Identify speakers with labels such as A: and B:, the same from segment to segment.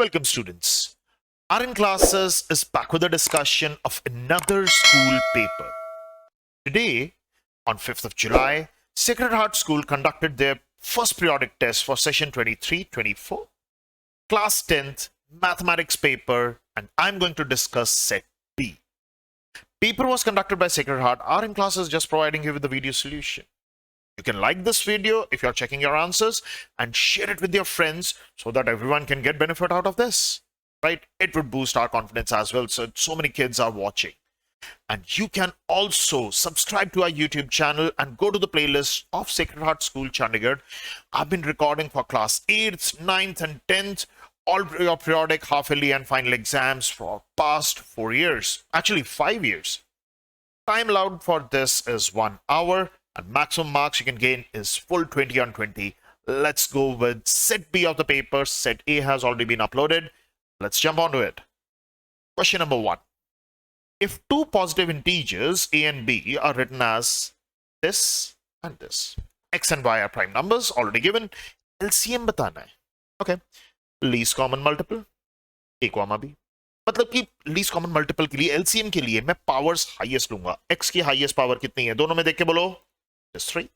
A: Welcome, students. RN Classes is back with a discussion of another school paper. Today, on 5th of July, Sacred Heart School conducted their first periodic test for session 23-24, class 10th mathematics paper, and I'm going to discuss set B. Paper was conducted by Sacred Heart. RN Classes just providing you with the video solution. You can like this video if you're checking your answers and share it with your friends so that everyone can get benefit out of this, right? It would boost our confidence as well. So many kids are watching. And you can also subscribe to our YouTube channel and go to the playlist of Sacred Heart School Chandigarh. I've been recording for class 8th, 9th and 10th, all your periodic, half-yearly and final exams for past 4 years. Actually, 5 years. Time allowed for this is 1 hour. And maximum marks you can gain is full 20 on 20. Let's go with set B of the paper. Set A has already been uploaded. Let's jump onto it. Question number 1. If two positive integers A and B are written as this and this, X and Y are prime numbers already given, LCM बताना है. Okay. Least common multiple A, B. मतलब कि least common multiple के लिए LCM के लिए मैं powers highest लूंगा. X की highest power कितनी है? दोनों में देख के बोलो. It is 3.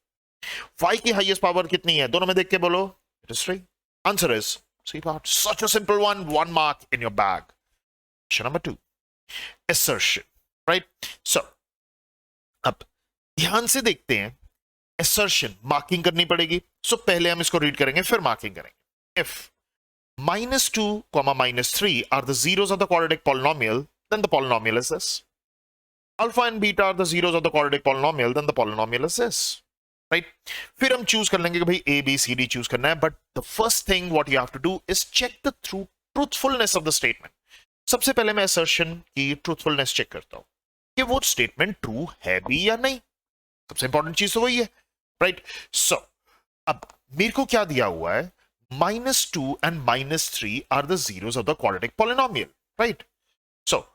A: Y की highest power कितनी है? दोनों में देख के बोलो. It is 3. Answer is C part. Such a simple one. 1 mark in your bag. Question number 2. Assertion. Right? So, अब ध्यान से देखते हैं. Assertion. Marking करनी पड़ेगी. So, पहले हम इसको read करेंगे, फिर marking करेंगे. If -2, -3 are the zeros of the quadratic polynomial, then the polynomial is this. Alpha and beta are the zeros of the quadratic polynomial, then the polynomial is this. Right? फिर हम choose कर लेंगे कि भाई A, B, C, D choose करना है, but the first thing what you have to do is check the truthfulness of the statement. सबसे पहले मैं assertion की truthfulness check करता हूं कि वो statement true है भी या नहीं. सबसे important चीज तो वही है. Right? So, अब मेरे को क्या दिया हुआ है? -2 and -3 are the zeros of the quadratic polynomial. Right? So,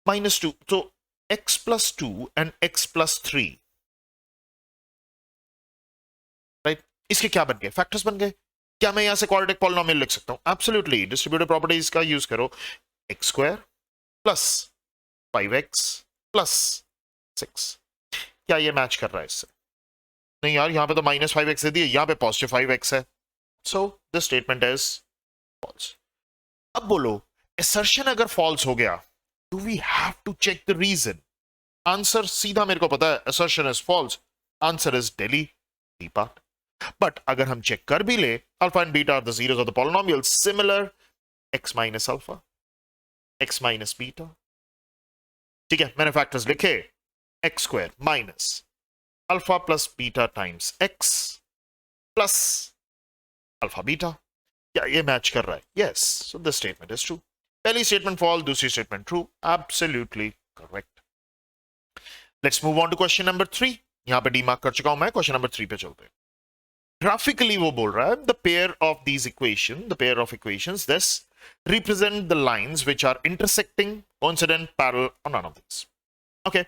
A: -2. So, x plus 2 and x plus 3. Right? इसके क्या बन गए? फैक्टर्स बन गए. क्या मैं यहां से क्वाड्रेटिक पॉलिनोमियल लिख सकता हूं? एब्सोल्युटली. डिस्ट्रीब्यूटिव प्रॉपर्टीज का यूज करो. x square plus 5x plus 6. क्या ये मैच कर रहा है इससे? नहीं यार, यहां पे तो -5x दे दिए, यहां पे +5x है. So this statement is false. अब बोलो, assertion अगर फॉल्स हो गया, do we have to check the reason? Answer सीधा मेरे को पता है. Assertion is false. Answer is Delhi. B part. But अगर हम check कर भी ले, alpha and beta are the zeros of the polynomial. Similar, x minus alpha, x minus beta. ठीक है, मैंने factors लिखे. x square minus alpha plus beta times x plus alpha beta. क्या ये मैच कर रहा है? Yes. So this statement is true. पहली स्टेटमेंट फॉल्स, दूसरी statement true. Absolutely correct. Let's move on to question number 3. यहां पे डी मार्क कर चुका हूं मैं. क्वेश्चन नंबर 3 पे चलते हैं. ग्राफिकली वो बोल रहा है the pair of these equation, the pair of equations this represent the lines which are intersecting, coincident, parallel और नन ऑफ दिस. ओके,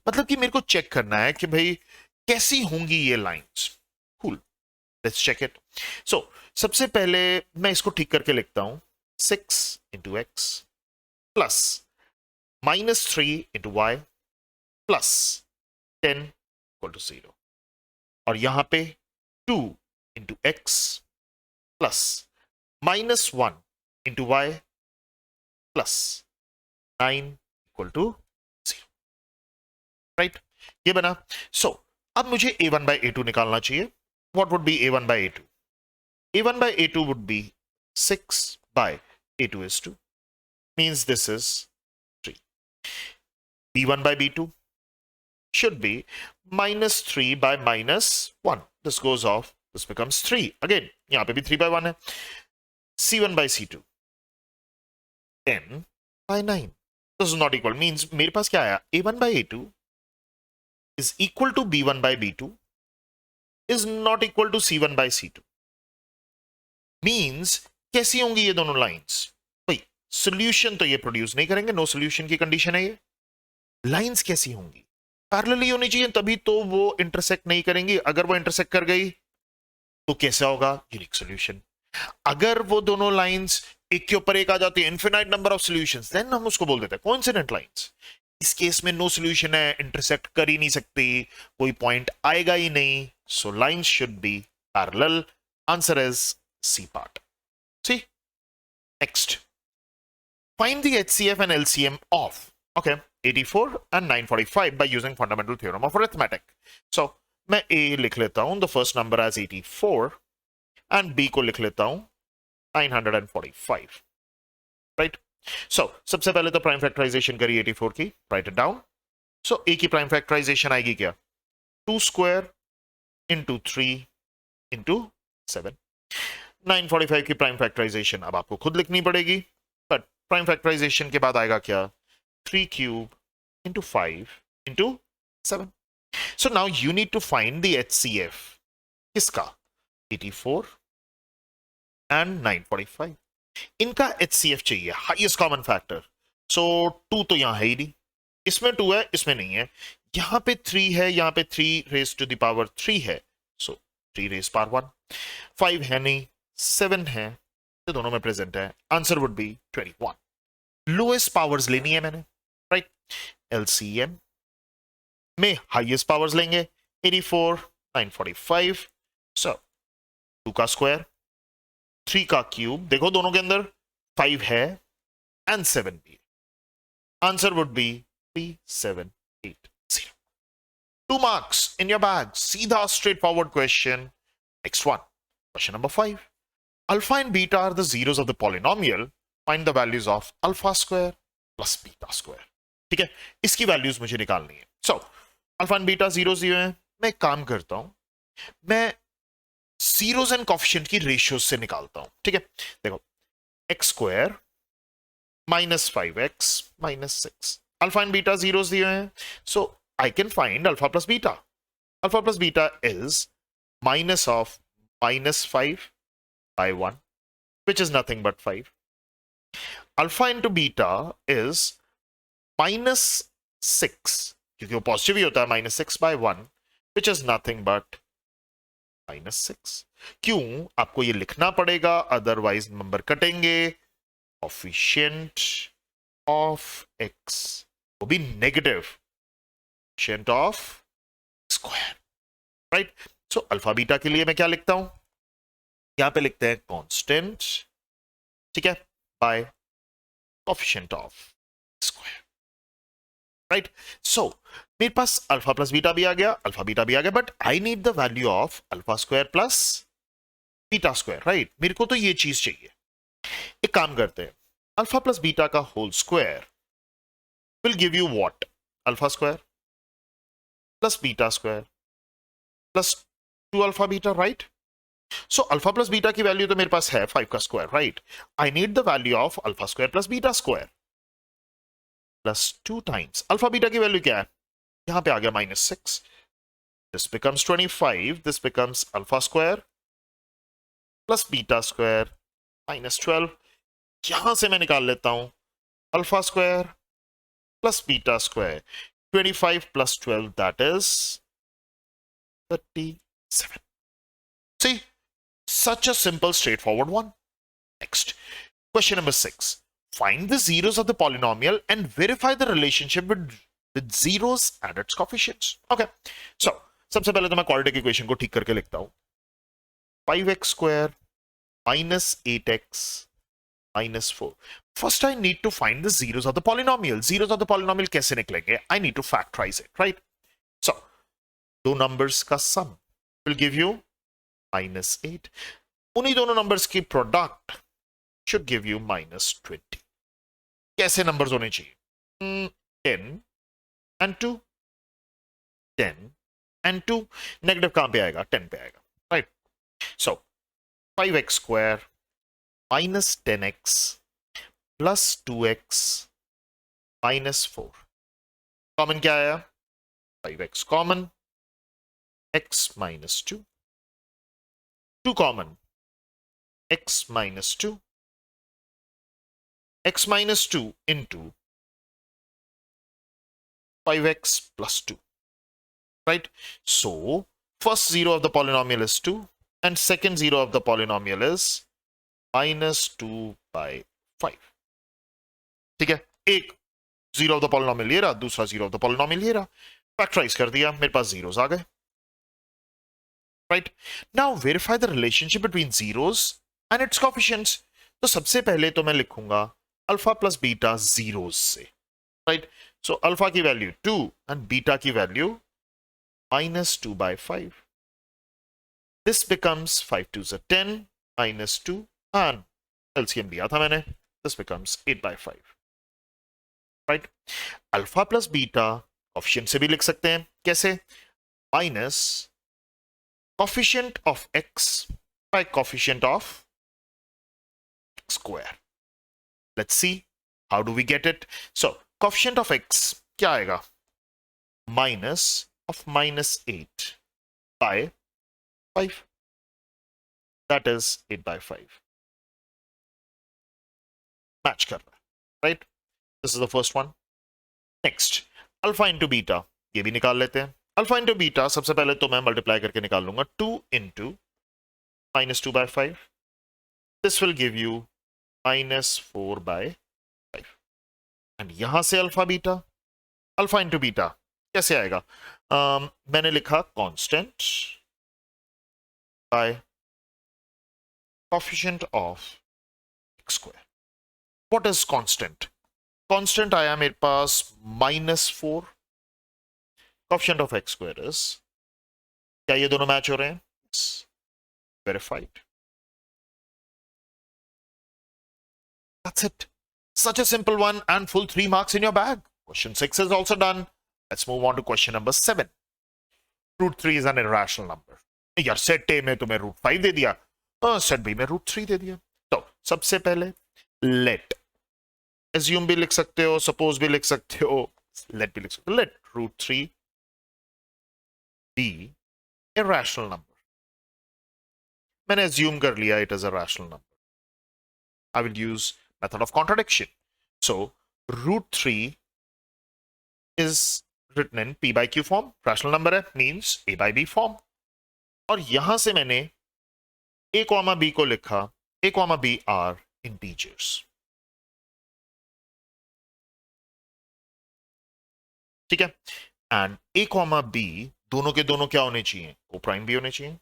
A: मतलब कि मेरे को चेक करना है कि भाई कैसी होंगी ये lines. Cool, let's check it. So सबसे पहले मैं इसको ठीक करके लिखता हूं. 6 into x plus -3 into y plus 10 equal to 0. और यहां पे 2 into x plus -1 into y plus 9 equal to 0. Right? ये बना. So, अब मुझे a1 by a2 निकालना चाहिए. What would be a1 by a2? a1 by a2 would be 6 by a2 is 2. Means this is 3. b1 by b2 should be -3 by -1. This goes off. This becomes 3. Again, yahan pe bhi 3 by 1 hai. c1 by c2 10 by 9. This is not equal. Means mere paas kya aaya? a1 by a2 is equal to b1 by b2 is not equal to c1 by c2. Means कैसी होंगी ये दोनों lines? भाई solution तो ये produce नहीं करेंगे. No solution की कंडीशन है ये. लाइंस कैसी होंगी? पैरेलल होनी चाहिए, तभी तो वो इंटरसेक्ट नहीं करेंगी. अगर वो इंटरसेक्ट कर गई तो कैसा होगा? Unique solution. अगर वो दोनों लाइंस एक के ऊपर एक आ जाती है, infinite number of solutions, then हम उसको बोल देते हैं कोइंसिडेंट लाइंस। इस केस में नो सॉल्यूशन है, इंटरसेक्ट कर ही नहीं सकती, कोई पॉइंट आएगा ही नहीं, so lines should be parallel. Answer is C part. See next, find the HCF and LCM of, okay, 84 and 945 by using fundamental theorem of arithmetic. So मैं A लिख लेता हूं, the first number as 84 and B को लिख लेता हूं 945, right? So सबसे पहले तो प्राइम फैक्टराइजेशन करिए 84 की, write it down. So A की प्राइम फैक्टराइजेशन आएगी क्या, 2 square into 3 into 7. 945 की प्राइम फैक्टराइजेशन अब आपको खुद लिखनी पड़ेगी, बट प्राइम फैक्टराइजेशन के बाद आएगा क्या, 3 cube into 5 into 7. So now you need to find the HCF किसका, 84 and 945. इनका HCF चाहिए, हाईएस्ट कॉमन फैक्टर. सो 2 तो यहां है ही नहीं, इसमें 2 है, इसमें नहीं है, यहां पे 3 है, यहां पे 3 रेज टू द पावर 3 है, सो 3 रेज पावर 1. 5 है नहीं, 7 है, तो दोनों में प्रेजेंट है. Answer would be 21. Lowest powers लेनी है मैंने, राइट? एलसीएम में हाईएस्ट पावर्स लेंगे, 84 945. सो 2 का स्क्वायर, 3 का क्यूब, देखो दोनों के अंदर 5 है एंड 7 भी. Answer would be 3780. 2 marks in your bag. सीधा straightforward question. Next one, question number 5. Alpha and beta are the zeros of the polynomial. Find the values of alpha square plus beta square. ठीक है, इसकी values मुझे निकालनी है. So alpha and beta zero zero है. मैं एक काम करता हूं, मैं जीरोस एंड कोफिशिएंट की रेशियोज से निकालता हूं. ठीक है, देखो, x square minus 5x minus 6. Alpha and beta zeros दिए हैं, so I can find alpha plus beta. Alpha plus beta is minus of minus 5 by 1, which is nothing but 5. Alpha into beta is minus 6, क्योंकि वो positive ही होता है, minus 6 by 1, which is nothing but minus 6. क्यों आपको ये लिखना पड़ेगा, otherwise number कटेंगे. कोफिशिएंट ऑफ x, वो भी negative, coefficient of square, right? So alpha beta के लिए मैं क्या लिखता हूं, यहां पे लिखते हैं कांस्टेंट, ठीक है, by coefficient of square, right? So मेरे पास अल्फा प्लस बीटा भी आ गया, अल्फा बीटा भी आ गया, but I need the value of alpha square plus beta square, right? मेरे को तो ये चीज चाहिए. एक काम करते हैं, अल्फा प्लस बीटा का whole square will give you what, alpha square plus beta square plus 2 alpha beta, right? So alpha plus beta की वैल्यू तो मेरे पास है 5 का square, right? I need the value of alpha square plus beta square plus 2 times alpha beta की value क्या है, यहां पे आ गया minus 6. This becomes 25, this becomes alpha square plus beta square minus 12. यहां से मैं निकाल लेता हूं alpha square plus beta square, 25 plus 12, that is 37. See, such a simple, straightforward one. Next, question number 6. Find the zeros of the polynomial and verify the relationship with zeros and its coefficients. Okay. So, सबसे पहले तो मैं quadratic equation को ठीक करके लिखता हूं. 5x square minus 8x minus 4. First, I need to find the zeros of the polynomial. Zeros of the polynomial कैसे निकलेंगे? I need to factorize it, right? So, दो नंबर्स का सम विल गिव यू -8. उन्हीं दोनों नंबर्स की product should give you -20. कैसे numbers होने चाहिए? 10 and 2, 10 and 2. नेगेटिव कहां पे आएगा? 10 पे आएगा, राइट? सो 5x square minus 10x plus 2x minus 4. Common क्या आया? 5x common, x minus 2, 2 common, x minus 2, x minus 2 into 5x plus 2, right? So, first zero of the polynomial is 2 and second zero of the polynomial is minus 2 by 5। ठीक है, एक zero of the polynomial ले रहा, दूसरा zero of the polynomial ले रहा, factorise कर दिया, मेरे पास जीरोस आ गए। Right, now verify the relationship between zeros and it's coefficients. तो सबसे पहले तो मैं लिखूंगा अल्फा प्लस बीटा जीरोस से। राइट, सो अल्फा की वैल्यू 2 एंड बीटा की value -2/5। This becomes 5 2 is 10 -2 and LCM लिया था मैंने, this becomes 8/5। Right, alpha plus beta coefficient से भी लिख सकते हैं, कैसे? Minus coefficient of x by coefficient of x square. Let's see how do we get it. So coefficient of x क्या आएगा? Minus of -8/5, that is 8/5। Match कर रहा है, right? This is the first one. Next alpha into beta, ये भी निकाल लेते हैं। अल्फा इंटू बीटा सबसे पहले तो मैं मल्टीप्लाई करके निकाल लूंगा, 2 into -2/5, this will give you -4/5। And यहां से alpha beta, alpha into beta कैसे आएगा? मैंने लिखा constant by coefficient of x square. What is constant? Constant आया मेरे पास -4, coefficient of x square is, क्या ये दोनों मैच हो रहे हैं? Verified. That's it. Such a simple one and full 3 marks in your bag. Question 6 is also done. Let's move on to question number 7. Root 3 is an irrational number. यार set ए में तुम्हें root 5 दे दिया, set B में root 3 दे दिया। तो सबसे पहले late, assume भी लिख सकते हो, सपोज भी लिख सकते हो, लेट भी लिख सकते हो। Let root 3 be a rational number. मैंने एज्यूम कर लिया it is a rational number. I will use method of contradiction. So root 3 is written in p by q form, rational number है, means a by b form। और यहां से मैंने a, b को लिखा, a, b are integers। ठीक है, and a, b दोनों के दोनों क्या होने चाहिए? कोप्राइम भी होने चाहिए।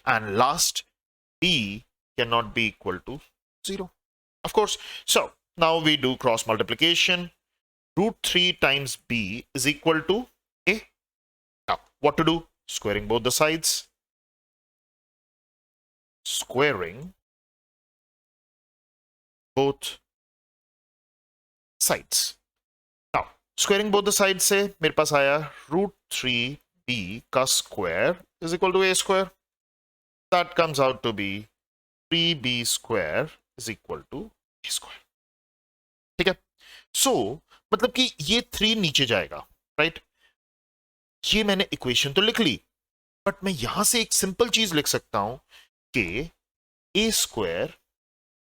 A: And last, b cannot be equal to 0, of course। So now we do cross multiplication. Root 3 times b is equal to a. Now what to do? Squaring both the sides. Squaring both sides. Now squaring both the sides से मेरे पास आया root 3b का square is equal to a square. That comes out to be 3b square is equal to a square। ठीक है, सो मतलब कि ये 3 नीचे जाएगा, राइट? ये मैंने इक्वेशन तो लिख ली, बट मैं यहां से एक सिंपल चीज लिख सकता हूं कि a square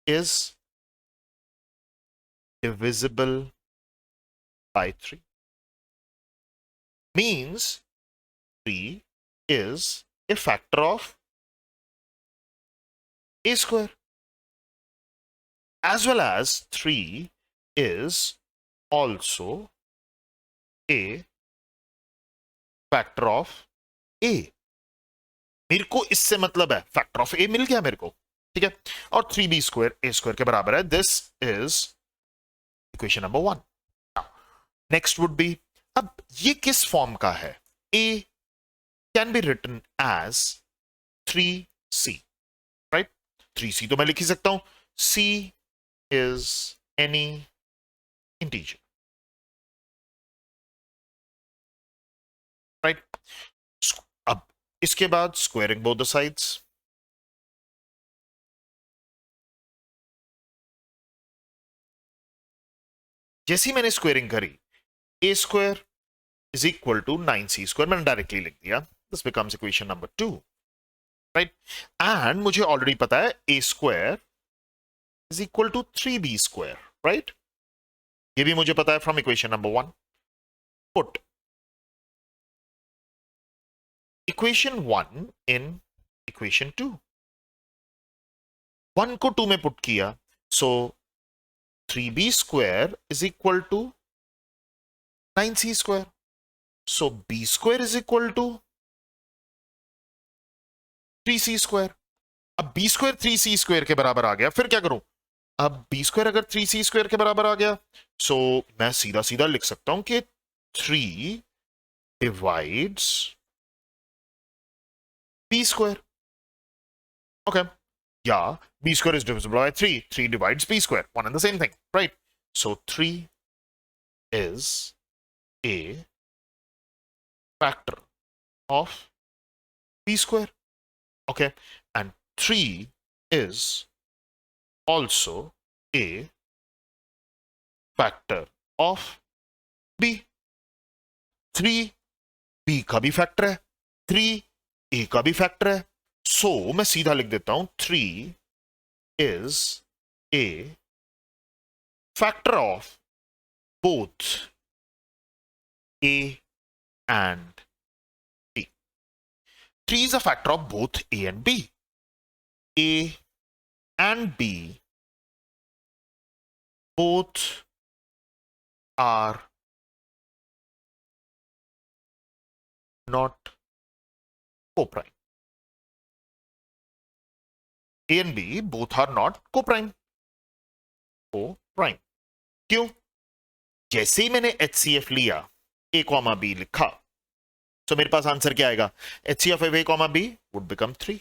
A: is divisible by 3, means 3 is a factor of a square, as well as 3 is also a factor of a। मेरे को इससे मतलब है फैक्टर ऑफ ए मिल गया मेरे को, ठीक है? और 3b स्क्वायर ए स्क्वायर के बराबर है। This is equation number 1। Next would be, अब ये किस फॉर्म का है? a can be written as 3c, right? 3c तो मैं लिख ही सकता हूं, c is any integer, right? अब इसके बाद स्क्वायरिंग बोथ द साइड्स, जैसी मैंने स्क्वायरिंग करी, a square is equal to 9c square, मैंने डायरेक्टली लिख दिया। This becomes equation number 2, right? And मुझे ऑलरेडी पता है a square is equal to 3b square, right? ये भी मुझे पता है from equation number 1। Put equation 1 in equation 2, 1 को 2 में पुट किया, so 3b square is equal to 9c square, so b square is equal to 3c square. अब b square 3c square के बराबर आ गया, फिर क्या करूं? अब b स्क्वायर अगर 3c स्क्वायर के बराबर आ गया, सो मैं सीधा सीधा लिख सकता हूं कि 3 divides b square. Okay, yeah, b square is divisible by 3. 3 divides b square. One and the same thing, right? So 3 is a factor of b square. Okay, and 3 is also a factor of b. 3 b का भी factor है, 3 a का भी factor है, सो मैं सीधा लिख देता हूं 3 is a factor of both a and b. 3 is a factor of both a and b. A and b both are not co-prime. A and B both are not co-prime. Co-prime. क्यों? जैसे ही मैंने HCF लिया, A, B लिखा, तो मेरे पास answer क्या आएगा? HCF of A, B would become 3.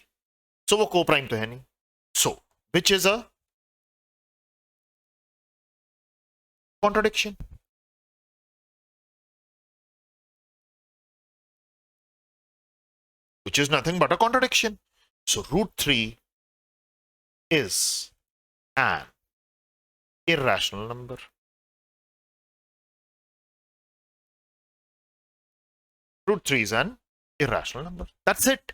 A: So वो co-prime तो है नहीं. So which is a contradiction? Which is nothing but a contradiction. So root 3 is an irrational number. Root 3 is an irrational number. That's it.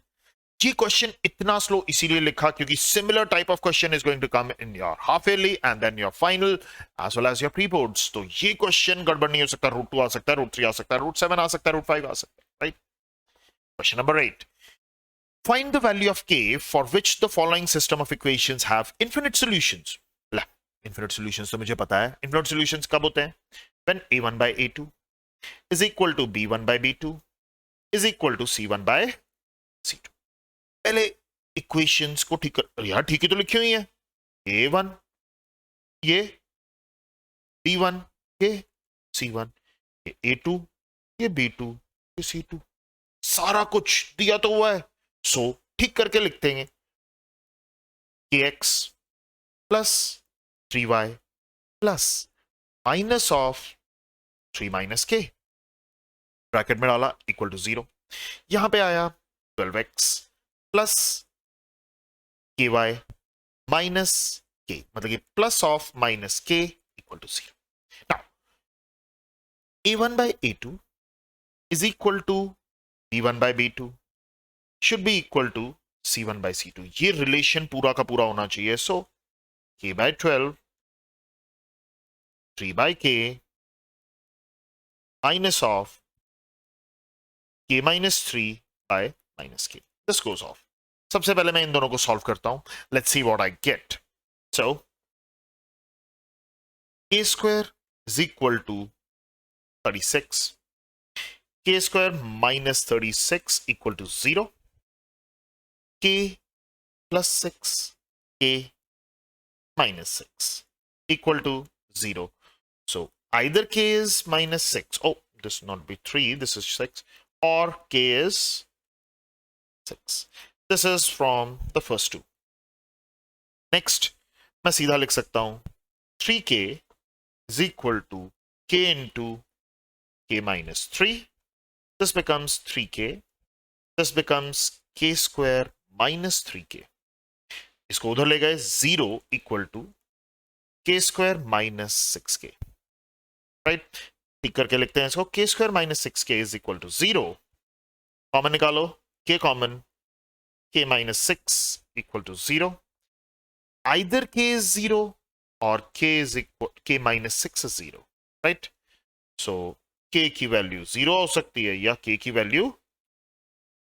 A: ये question इतना slow इसीलिए लिखा क्योंकि similar type of question is going to come in your half yearly and then your final as well as your pre boards. तो ये question गड़बड़ नहीं हो सकता, रूट 2 आ सकता है, रूट 3 आ सकता है, रूट 7 आ सकता है, रूट 5 आ सकता है, right. Question number 8, find the value of k for which the following system of equations have infinite solutions। ला, infinite solutions तो मुझे पता है। infinite solutions कब होते हैं? when a1 by a2 is equal to b1 by b2 is equal to c1 by c2। पहले equations को ठीक कर, यार ठीक ही तो लिखी हुई है, a1 ये, b1 ये, c1 ये, a2 ये, b2 ये, c2, सारा कुछ दिया तो हुआ है। सो ठीक करके लिखते हैं kx plus 3y plus minus of 3 minus k, bracket में डाला, इक्वल टू 0। यहां पे आया 12x plus ky minus k, मतलब कि plus of minus k equal to 0। Now a1 by a2 is equal to b1 by b2 should be equal to c1 by c2। ये relation पूरा का पूरा होना चाहिए। सो k by 12 3 by k minus of k minus 3 by minus k, this goes off। सबसे पहले मैं इन दोनों को सॉल्व करता हूं, let's see what I get. So k square is equal to 36, k square minus 36 equal to 0, k plus 6 k minus 6 equal to 0। So either k is minus 6, oh this will not be 3, this is 6, or k is 6। This is from the first two। Next मैं सीधा लिख सकता हूं 3k is equal to k into k minus 3, this becomes 3k, this becomes k square minus 3k, इसको उधर ले गए, 0 equal to k square minus 6k, right. टिक करके लिखते हैं इसको, k square minus 6k is equal to 0, common निकालो, k common, k minus 6 equal to 0, either k is 0 or k is equal, k minus 6 is 0, right. So k की value 0 हो सकती है या k की वैल्यू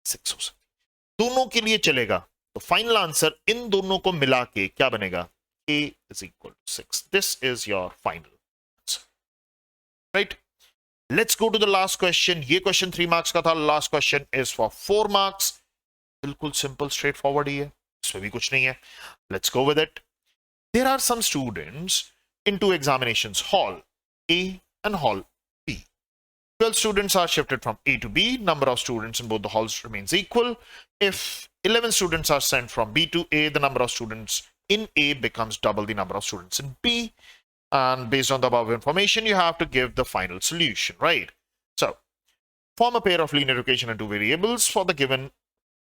A: 6 हो सकती है, दोनों के लिए चलेगा। तो फाइनल आंसर इन दोनों को मिला के क्या बनेगा? A is equal to 6. This is your final answer. Right? Let's go to the last question. ये question 3 marks का था. Last question is for 4 marks. बिल्कुल simple, straightforward ही है. इसमें भी कुछ नहीं है. Let's go with it. There are some students in 2 examinations, Hall A and Hall B. 12 students are shifted from A to B. Number of students in both the halls remains equal. If 11 students are sent from B to A, the number of students in A becomes double the number of students in B. And based on the above information, you have to give the final solution, right? So, form a pair of linear equation and 2 variables for the given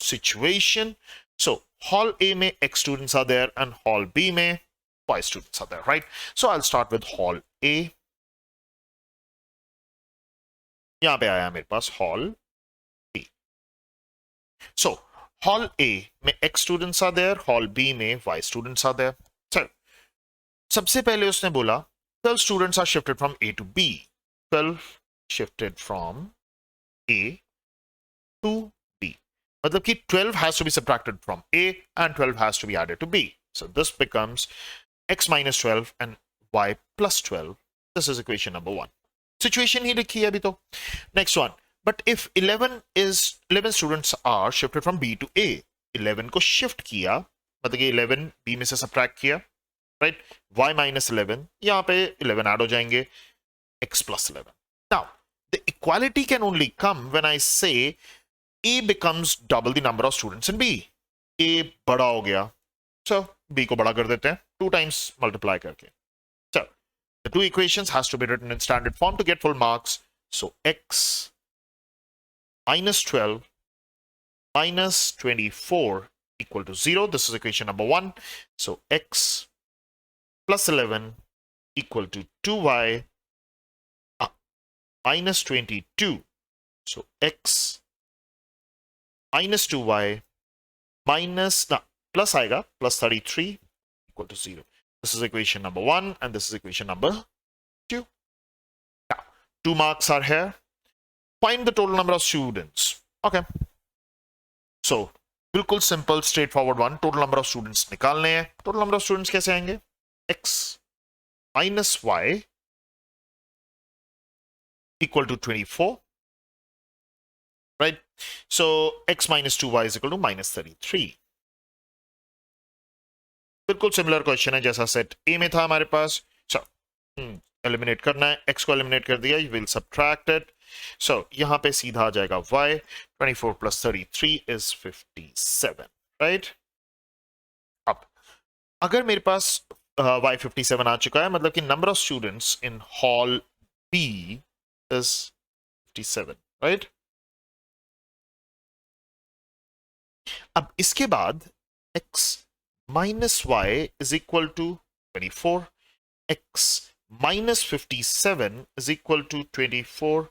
A: situation. So, Hall A में X students are there and Hall B में Y students are there, right? So, I'll start with Hall A. यहाँ पे आया मेरे पास Hall B. So, Hall A में X students are there, Hall B में Y students are there. So, सबसे पहले उसने बोला 12 students are shifted from A to B. 12 shifted from A to B. मतलब कि 12 has to be subtracted from A and 12 has to be added to B. So this becomes X minus 12 and Y plus 12. This is equation number 1. Situation ही लिखी है अभी तो. Next one. But if 11 students are shifted from B to A, 11 को shift किया, मतलब कि 11 B में से subtract किया, right? Y minus 11, यहाँ पे 11 add हो जाएंगे, X plus 11. Now, the equality can only come when I say A becomes double the number of students in B. A बड़ा हो गया, so B को बड़ा कर देते हैं, 2 times multiply करके. So, the 2 equations has to be written in standard form to get full marks. So, X minus 12 minus 24 equal to 0. This is equation number 1. So, X plus 11 equal to 2y minus 22. So, X minus 2y minus, plus आएगा, plus 33 equal to 0. This is equation number 1 and this is equation number 2. Now, 2 marks are here. Find the total number of students. Okay. So, बिल्कुल simple, straightforward one. Total number of students निकालने हैं. Total number of students कैसे आएंगे? X minus Y equal to 24. Right? So, X minus 2Y is equal to minus 33. बिल्कुल similar question है जैसा set ए में था हमारे पास. सो एलिमिनेट करना है, एक्स को एलिमिनेट कर दिया, यू विल सब्ट्रैक्ट इट. सो यहाँ पे सीधा आ जाएगा y, 24 plus 33 is 57, राइट? अब अगर मेरे पास y 57 आ चुका है, मतलब कि number of students in hall B is 57, right? अब इसके बाद x minus y is equal to 24, x minus 57 is equal to 24,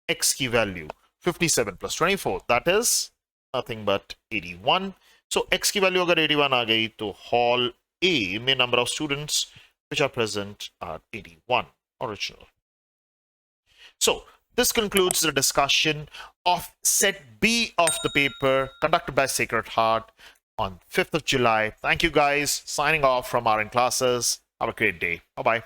A: x की value 57 plus 24, that is nothing but 81. So x की value अगर 81 आ गई तो hall A में number of students which are present are 81 original. So this concludes the discussion of set B of the paper conducted by Sacred Heart on 5th of July. Thank you guys. Signing off from RN Classes. Have a great day. Bye-bye.